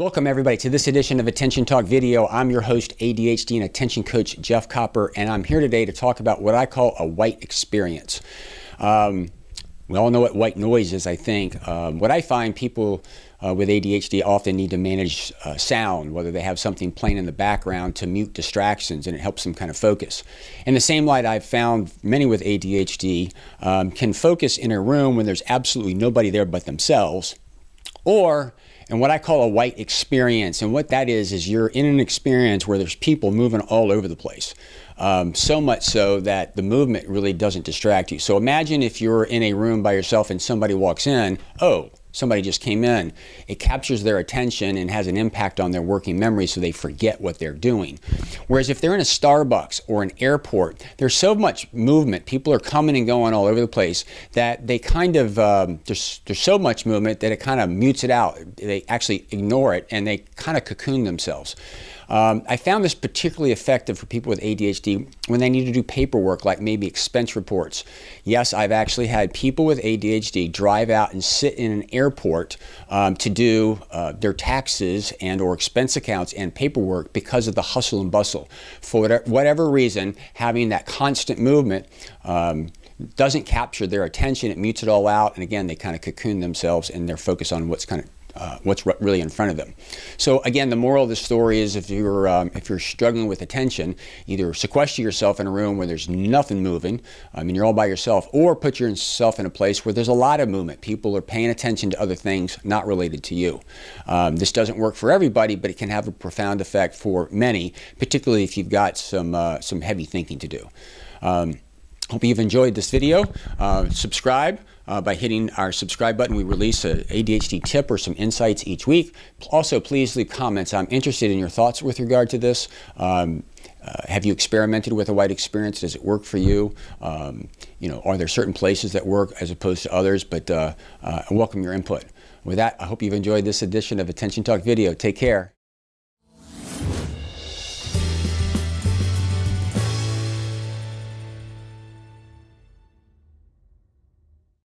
Welcome everybody to this edition of Attention Talk Video. I'm your host, ADHD and attention coach Jeff Copper, and I'm here today to talk about what I call a white experience. We all know what white noise is, I think. What I find people with ADHD often need to manage sound, whether they have something playing in the background to mute distractions, and it helps them kind of focus. In the same light, I've found many with ADHD can focus in a room when there's absolutely nobody there but themselves, or in what I call a white experience. And what that is you're in an experience where there's people moving all over the place. So much so that the movement really doesn't distract you. So imagine if you're in a room by yourself and somebody walks in, oh, somebody just came in. It captures their attention and has an impact on their working memory, so they forget what they're doing. Whereas if they're in a Starbucks or an airport, there's so much movement, people are coming and going all over the place, that they kind of, there's so much movement that it kind of mutes it out. They actually ignore it and they kind of cocoon themselves. I found this particularly effective for people with ADHD when they need to do paperwork, like maybe expense reports. Yes, I've actually had people with ADHD drive out and sit in an airport to do their taxes and or expense accounts and paperwork because of the hustle and bustle. For whatever reason, having that constant movement doesn't capture their attention. It mutes it all out, and again, they kind of cocoon themselves and they're focused on what's really in front of them. So again, the moral of the story is if you're struggling with attention, either sequester yourself in a room where there's nothing moving, you're all by yourself, or put yourself in a place where there's a lot of movement. People are paying attention to other things not related to you. This doesn't work for everybody, but it can have a profound effect for many, particularly if you've got some heavy thinking to do. Hope you've enjoyed this video. Subscribe by hitting our subscribe button. We release an ADHD tip or some insights each week. Also, please leave comments. I'm interested in your thoughts with regard to this. Have you experimented with a white experience? Does it work for you? Are there certain places that work as opposed to others? But I welcome your input. With that, I hope you've enjoyed this edition of Attention Talk Video. Take care.